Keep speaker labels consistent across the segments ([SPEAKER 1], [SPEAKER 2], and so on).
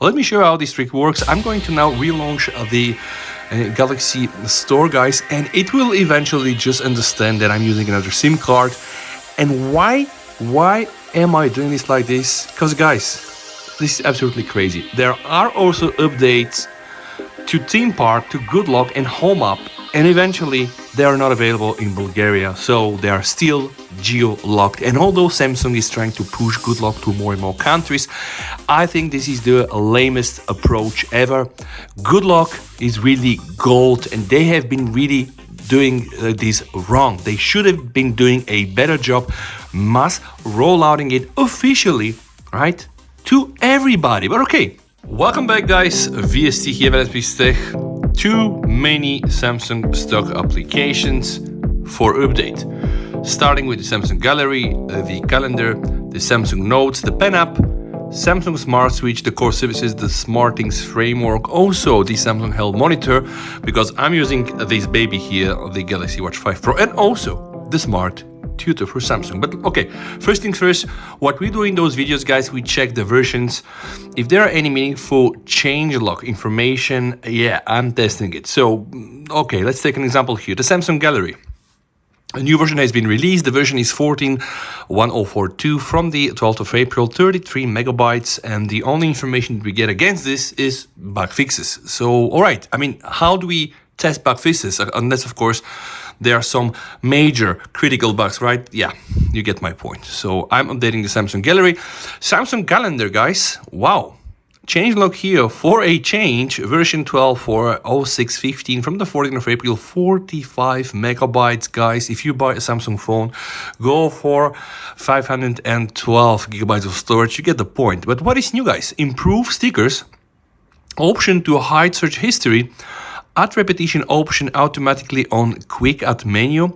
[SPEAKER 1] Let me show you how this trick works. I'm going to now relaunch the Galaxy Store, guys, and it will eventually just understand that I'm using another SIM card. And why am I doing this like this? Because, guys, this is absolutely crazy. There are also updates to Theme Park, to Good Lock and Home App, and eventually they are not available in Bulgaria, so they are still geo-locked. And although Samsung is trying to push Good Lock to more and more countries, I think this is the lamest approach ever. Good Lock is really gold, and they have been really doing this wrong. They should have been doing a better job, mass rollouting it officially, right, to everybody. But okay, welcome back, guys. VST here at Tech. Too many Samsung stock applications for update. Starting with the Samsung Gallery, the calendar, the Samsung Notes, the Pen app, Samsung Smart Switch, the core services, the SmartThings framework, also the Samsung Health Monitor, because I'm using this baby here, the Galaxy Watch 5 Pro, and also the Smart Tutor for Samsung. But okay, first things first, what we do in those videos, guys, we check the versions. If there are any meaningful changelog information, yeah, I'm testing it. So, okay, let's take an example here. The Samsung Gallery. A new version has been released. The version is 14.1042 from the 12th of April, 33 megabytes. And the only information we get against this is bug fixes. So, all right, I mean, how do we test bug fixes? Unless, of course, there are some major critical bugs, right? Yeah, you get my point. So I'm updating the Samsung Gallery. Samsung Calendar, guys, wow. Changelog here for a change, version 12 for 0615 from the 14th of April, 45 megabytes, guys. If you buy a Samsung phone, go for 512 gigabytes of storage, you get the point. But what is new, guys? Improve stickers, option to hide search history, add repetition option automatically on quick add menu,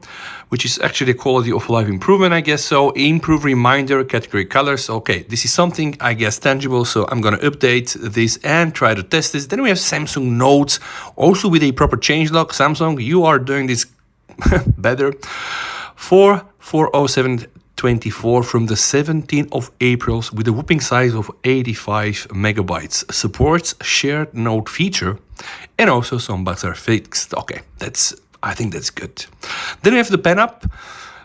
[SPEAKER 1] which is actually a quality of life improvement, I guess. So improve reminder, category colors. Okay, this is something, I guess, tangible. So I'm going to update this and try to test this. Then we have Samsung Notes, also with a proper changelog. Samsung, you are doing this better. 40724 from the 17th of April with a whooping size of 85 megabytes. Supports shared note feature, and also some bugs are fixed. Okay, I think that's good. Then we have the Pen app.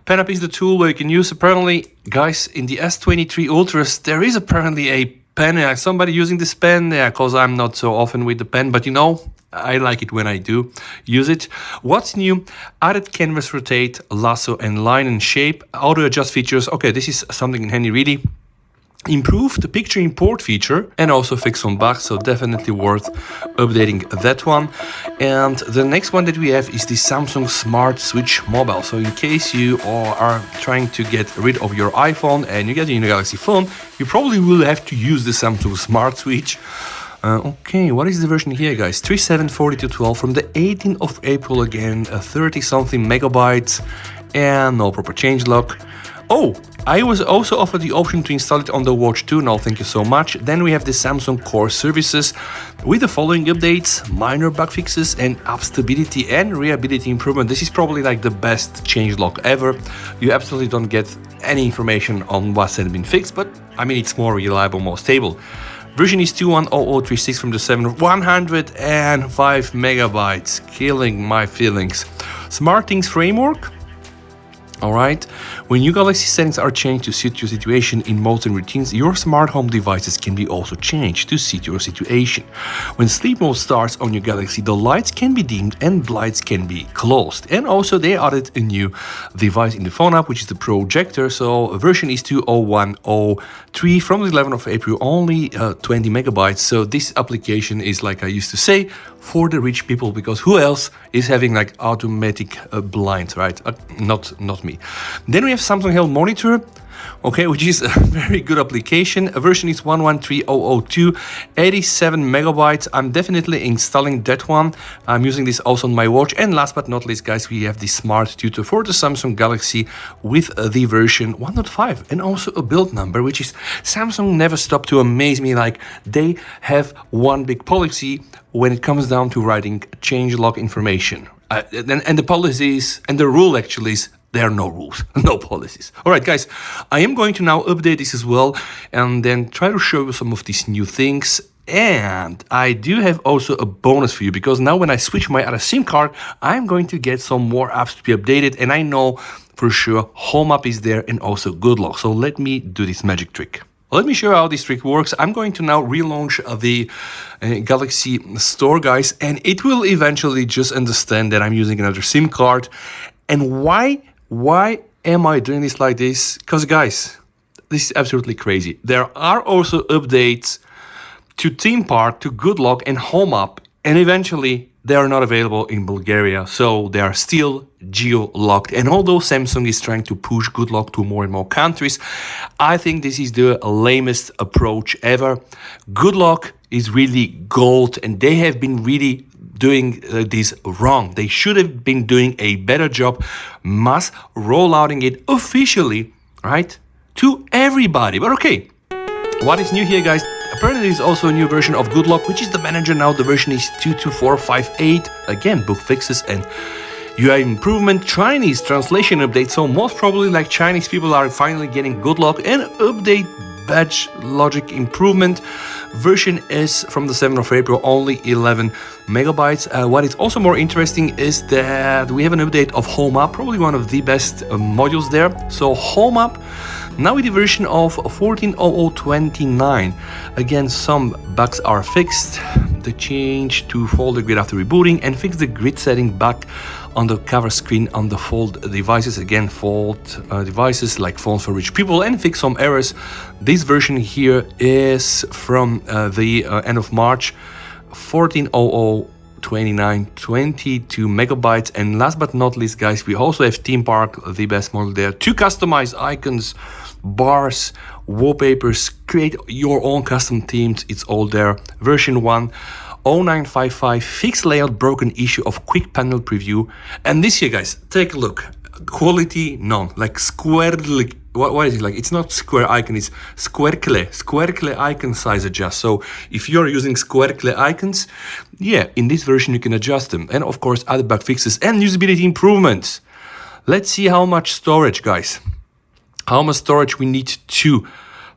[SPEAKER 1] Pen app is the tool where you can use, apparently, guys, in the S23 Ultras, there is apparently a pen. Somebody using this pen, yeah, because I'm not so often with the pen, but you know, I like it when I do use it. What's new? Added canvas rotate, lasso and line and shape, auto adjust features. Okay, this is something handy really. Improved the picture import feature and also fix some bugs, so definitely worth updating that one. And the next one that we have is the Samsung Smart Switch Mobile. So in case you are trying to get rid of your iPhone and you get a new Galaxy phone, you probably will have to use the Samsung Smart Switch. Okay, what is the version here, guys? 374212 from the 18th of April again, 30-something megabytes, and no proper changelog. Oh, I was also offered the option to install it on the Watch 2. No, thank you so much. Then we have the Samsung Core Services with the following updates, minor bug fixes and app stability and reliability improvement. This is probably like the best changelog ever. You absolutely don't get any information on what's been fixed, but I mean, it's more reliable, more stable. Version is 210036 from the 7th, 105 megabytes, killing my feelings. SmartThings framework. All right, when your Galaxy settings are changed to suit your situation in modes and routines, your smart home devices can be also changed to suit your situation. When sleep mode starts on your Galaxy, the lights can be dimmed and lights can be closed. And also they added a new device in the phone app, which is the projector. So version is 20103 from the 11th of April, only 20 megabytes. So this application is, like I used to say, for the rich people, because who else is having like automatic blinds, right? Not me. Then we have Samsung Health Monitor, okay, which is a very good application. A version is 113002, 87 megabytes. I'm definitely installing that one. I'm using this also on my watch. And last but not least, guys, we have the Smart Tutor for the Samsung Galaxy with the version 1.5 and also a build number, which is Samsung never stopped to amaze me. Like, they have one big policy when it comes down to writing changelog information. And the policies and the rule actually is there are no rules, no policies. All right, guys, I am going to now update this as well and then try to show you some of these new things. And I do have also a bonus for you, because now when I switch my other SIM card, I'm going to get some more apps to be updated, and I know for sure Home App is there and also Good Lock. So let me do this magic trick. Let me show you how this trick works. I'm going to now relaunch the Galaxy Store, guys, and it will eventually just understand that I'm using another SIM card. And why am I doing this like this? Because, guys, this is absolutely crazy. There are also updates to Theme Park, to Good Lock and Home App, and eventually they are not available in Bulgaria, so they are still geo-locked. And although Samsung is trying to push Good Lock to more and more countries, I think this is the lamest approach ever. Good Lock is really gold, and they have been really doing this wrong. They should have been doing a better job, mass rollouting it officially, right, to everybody. But okay, what is new here, guys? Apparently there is also a new version of Good Lock, which is the manager now. The version is 22458. Again, bug fixes and UI improvement, Chinese translation update. So most probably, like, Chinese people are finally getting Good Lock, and update batch logic improvement. Version is from the 7th of April, only 11 megabytes. What is also more interesting is that we have an update of Home App, probably one of the best modules there. So Home App, now with the version of 14.00.29. Again, some bugs are fixed. The change to folder grid after rebooting, and fix the grid setting back on the cover screen on the Fold devices. Again, Fold devices like phones for rich people, and fix some errors. This version here is from the end of March, 14.00.29, 22 megabytes. And last but not least, guys, we also have Theme Park, the best model there, to customize icons, bars, wallpapers, create your own custom themes. It's all there. Version 1.0955, fixed layout broken issue of quick panel preview. And this here, guys, take a look. Quality none, like square, like, what is it like? It's not square icon, it's square icon size adjust. So if you're using square icons, yeah, in this version you can adjust them. And of course, other bug fixes and usability improvements. Let's see how much storage, guys. How much storage we need to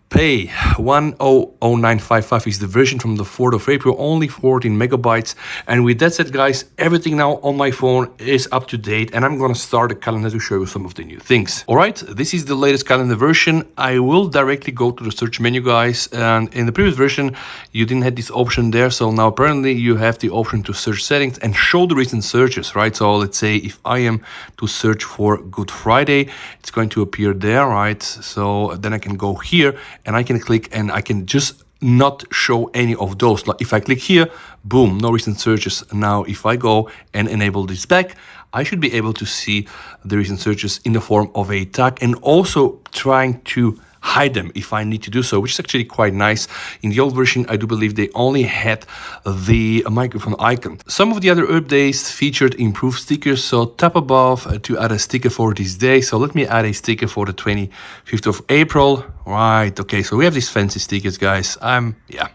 [SPEAKER 1] pay. 1.00955 is the version from the 4th of April, only 14 megabytes. And with that said, guys, everything now on my phone is up to date, and I'm gonna start a calendar to show you some of the new things. All right, this is the latest calendar version. I will directly go to the search menu, guys, and in the previous version you didn't have this option there, so now apparently you have the option to search settings and show the recent searches, right? So let's say if I am to search for Good Friday, it's going to appear there, right? So then I can go here and I can click, and I can just not show any of those. Like if I click here, boom, no recent searches. Now if I go and enable this back, I should be able to see the recent searches in the form of a tag, and also trying to hide them if I need to do so, which is actually quite nice. In the old version, I do believe they only had the microphone icon. Some of the other updates featured improved stickers, so tap above to add a sticker for this day. So let me add a sticker for the 25th of April. Right, okay, so we have these fancy stickers, guys. Yeah.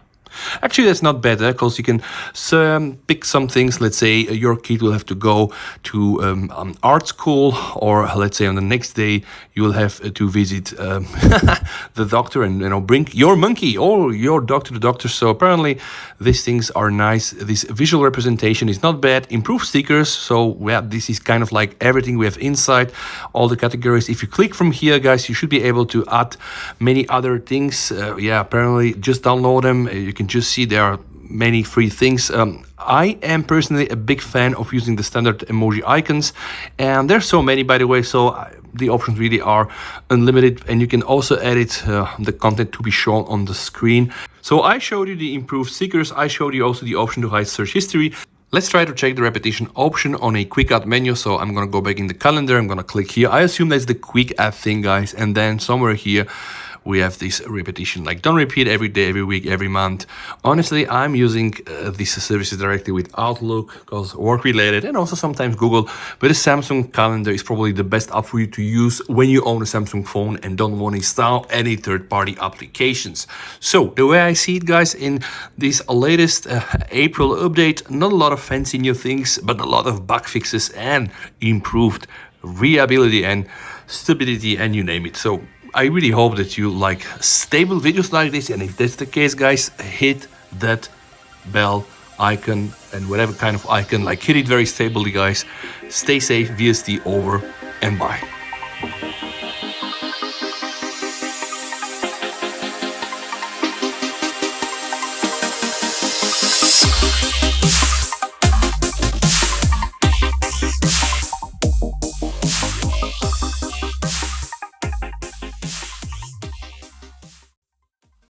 [SPEAKER 1] Actually, that's not bad, because you can pick some things. Let's say your kid will have to go to art school, or let's say on the next day you will have to visit the doctor, and bring your monkey or your dog to the doctor. So apparently these things are nice. This visual representation is not bad. Improved stickers. So yeah, this is kind of like everything we have inside all the categories. If you click from here, guys, you should be able to add many other things. Yeah, apparently just download them. You can just see there are many free things. I am personally a big fan of using the standard emoji icons, and there's so many, by the way, so the options really are unlimited, and you can also edit the content to be shown on the screen. So I showed you the improved stickers. I showed you also the option to hide search history. Let's try to check the repetition option on a quick add menu. So I'm gonna go back in the calendar. I'm gonna click here. I assume that's the quick add thing, guys, and then somewhere here we have this repetition, like don't repeat every day, every week, every month. Honestly, I'm using these services directly with Outlook, because work related, and also sometimes Google. But the Samsung calendar is probably the best app for you to use when you own a Samsung phone and don't want to install any third-party applications. So the way I see it, guys, in this latest April update, not a lot of fancy new things, but a lot of bug fixes and improved reliability and stability, and you name it. So I really hope that you like stable videos like this, and if that's the case, guys, hit that bell icon and whatever kind of icon. Like, hit it very stably, guys. Stay safe, VST over, and bye.